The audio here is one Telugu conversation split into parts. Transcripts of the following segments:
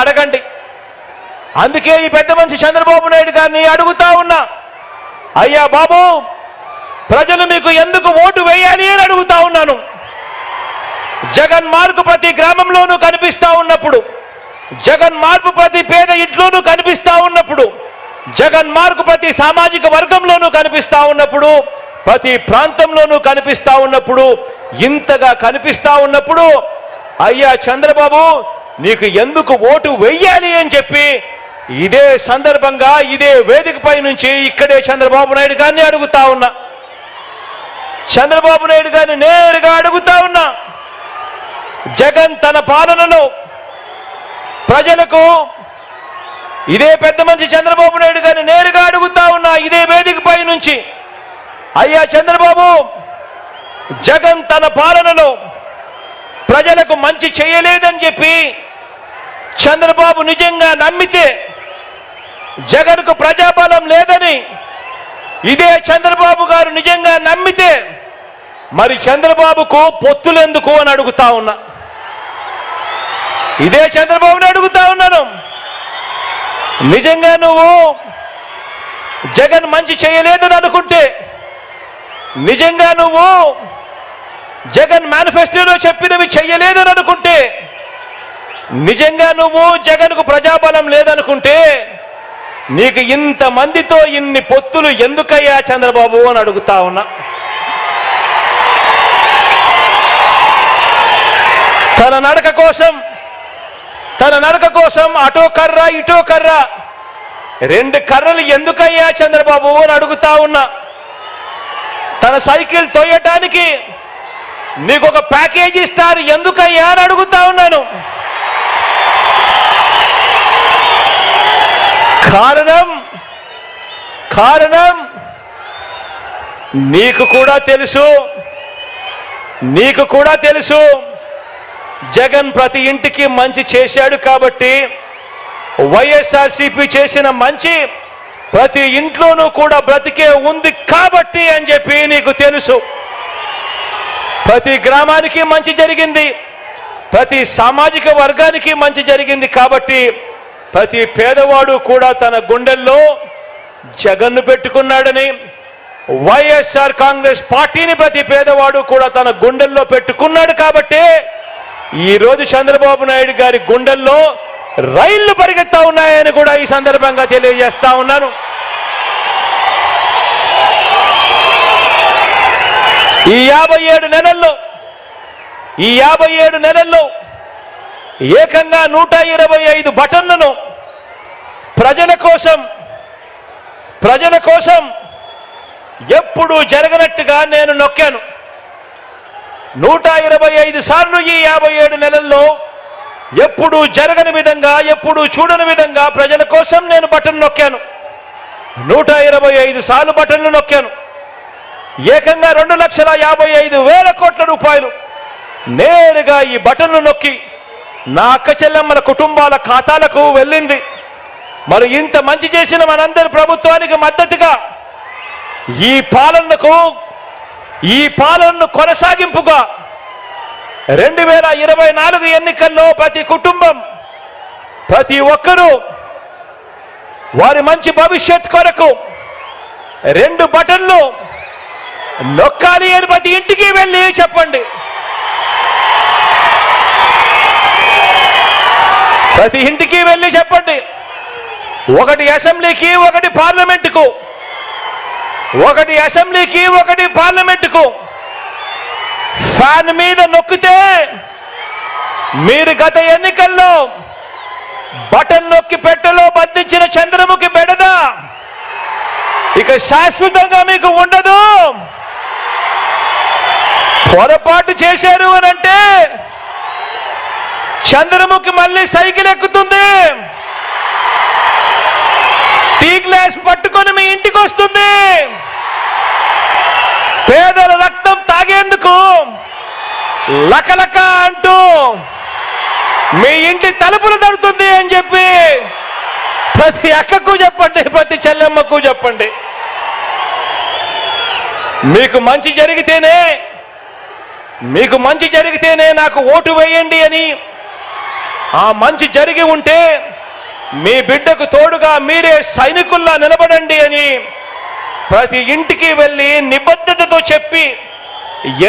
అడగండి. అందుకే ఈ పెద్ద మనిషి చంద్రబాబు నాయుడు గారిని అడుగుతా ఉన్నా, అయ్యా బాబు, ప్రజలు మీకు ఎందుకు ఓటు వేయాలి అని అడుగుతా ఉన్నాను. జగన్ మార్పు ప్రతి గ్రామంలోనూ కనిపిస్తా ఉన్నప్పుడు, జగన్ మార్పు ప్రతి పేద ఇంట్లోనూ కనిపిస్తా ఉన్నప్పుడు, జగన్ మార్పు ప్రతి సామాజిక వర్గంలోనూ కనిపిస్తా ఉన్నప్పుడు, ప్రతి ప్రాంతంలోనూ కనిపిస్తా ఉన్నప్పుడు, ఇంతగా కనిపిస్తా ఉన్నప్పుడు, అయ్యా చంద్రబాబు నీకు ఎందుకు ఓటు వెయ్యాలి అని చెప్పి ఇదే సందర్భంగా ఇదే వేదికపై నుంచి ఇక్కడే చంద్రబాబు నాయుడు గారిని అడుగుతా ఉన్నా. చంద్రబాబు నాయుడు గారిని నేరుగా అడుగుతా ఉన్నా, జగన్ తన పాలనలో ప్రజలకు, ఇదే పెద్ద మనిషి చంద్రబాబు నాయుడు గారిని నేరుగా అడుగుతా ఉన్నా ఇదే వేదికపై నుంచి, అయ్యా చంద్రబాబు, జగన్ తన పాలనలో ప్రజలకు మంచి చేయలేదని చెప్పి చంద్రబాబు నిజంగా నమ్మితే, జగన్కు ప్రజాబలం లేదని ఇదే చంద్రబాబు గారు నిజంగా నమ్మితే, మరి చంద్రబాబుకు పొత్తులెందుకు అని అడుగుతా ఉన్నా. ఇదే చంద్రబాబుని అడుగుతా ఉన్నాను, నిజంగా నువ్వు జగన్ మంచి చేయలేదని అనుకుంటే, నిజంగా నువ్వు జగన్ మేనిఫెస్టోలో చెప్పినవి చెయ్యలేదని అనుకుంటే, నిజంగా నువ్వు జగన్కు ప్రజాబలం లేదనుకుంటే, నీకు ఇంతమందితో ఇన్ని పొత్తులు ఎందుకయ్యా చంద్రబాబు అని అడుగుతా ఉన్నా. తన నడక కోసం అటో కర్ర ఇటో కర్ర, రెండు కర్రలు ఎందుకయ్యా చంద్రబాబు అని అడుగుతా ఉన్నా. తన సైకిల్ తోయటానికి నీకు ఒక ప్యాకేజీ ఇస్తారు ఎందుకయ్యా అని అడుగుతా ఉన్నాను. కారణం నీకు కూడా తెలుసు జగన్ ప్రతి ఇంటికి మంచి చేశాడు కాబట్టి, వైఎస్ఆర్సీపీ చేసిన మంచి ప్రతి ఇంట్లోనూ కూడా బ్రతికే ఉంది కాబట్టి అని చెప్పి నీకు తెలుసు. ప్రతి గ్రామానికి మంచి జరిగింది, ప్రతి సామాజిక వర్గానికి మంచి జరిగింది కాబట్టి ప్రతి పేదవాడు కూడా తన గుండెల్లో జగన్ను పెట్టుకున్నాడని, వైఎస్ఆర్ కాంగ్రెస్ పార్టీని ప్రతి పేదవాడు కూడా తన గుండెల్లో పెట్టుకున్నాడు కాబట్టి ఈరోజు చంద్రబాబు నాయుడు గారి గుండెల్లో రైళ్లు పరిగెత్తా ఉన్నాయని కూడా ఈ సందర్భంగా తెలియజేస్తా ఉన్నాను. ఈ 57 నెలల్లో ఏకంగా 125 బటన్లను ప్రజల కోసం ఎప్పుడూ జరగనట్టుగా నేను నొక్కాను. 125 సార్లు ఈ 57 నెలల్లో ఎప్పుడూ జరగని విధంగా, ఎప్పుడూ చూడని విధంగా ప్రజల కోసం నేను బటన్ నొక్కాను. 125 సార్లు బటన్లు నొక్కాను. ఏకంగా 2,55,000 కోట్ల రూపాయలు నేరుగా ఈ బటన్లు నొక్కి నా అక్క చెల్లెమ్మల కుటుంబాల ఖాతాలకు వెళ్ళింది. మరి ఇంత మంచి చేసిన మనందరి ప్రభుత్వానికి మద్దతుగా ఈ పాలనను కొనసాగింపుగా 2024 ఎన్నికల్లో ప్రతి కుటుంబం, ప్రతి ఒక్కరూ వారి మంచి భవిష్యత్ కొరకు 2 బటన్లు నొక్కాలి అని ప్రతి ఇంటికి వెళ్ళి చెప్పండి. ప్రతి ఇంటికి వెళ్ళి చెప్పండి. ఒకటి అసెంబ్లీకి, ఒకటి పార్లమెంటుకు, ఒకటి పార్లమెంటుకు ఫ్యాన్ మీద నొక్కితే మీరు గత ఎన్నికల్లో బటన్ నొక్కి పెట్టెలో బంధించిన చంద్రముఖి బెడద ఇక శాశ్వతంగా మీకు ఉండదు. పొరపాటు చేశారు అనంటే చంద్రముఖి మళ్ళీ సైకిల్ ఎక్కుతుంది, టీ గ్లాస్ పట్టుకొని మీ ఇంటికి వస్తుంది, పేదల రక్తం తాగేందుకు లకలక అంటూ మీ ఇంటి తలుపులు తడుతుంది అని చెప్పి ప్రతి అక్కకు చెప్పండి, ప్రతి చెల్లెమ్మకు చెప్పండి. మీకు మంచి జరిగితేనే నాకు ఓటు వేయండి అని ఆ మంచి జరిగి ఉంటే మీ బిడ్డకు తోడుగా మీరే సైనికుల్లా నిలబడండి అని ప్రతి ఇంటికి వెళ్ళి నిబద్ధతతో చెప్పి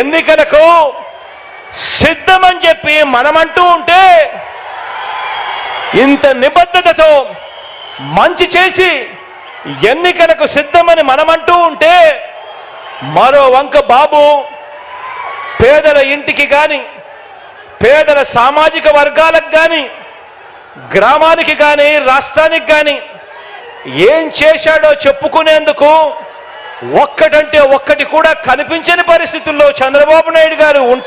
ఎన్నికలకు సిద్ధమని చెప్పి మనమంటూ ఉంటే, ఇంత నిబద్ధతతో మంచి చేసి ఎన్నికలకు సిద్ధమని మనమంటూ ఉంటే, మరో వంక బాబు పేదల ఇంటికి కానీ, పేదల సామాజిక వర్గాలకు కానీ, గ్రామానికి కానీ, రాష్ట్రానికి కానీ ఏం చేశాడో చెప్పుకునేందుకు ఒక్కటంటే ఒక్కటి కూడా కనిపించని పరిస్థితుల్లో చంద్రబాబు నాయుడు గారు ఉంటే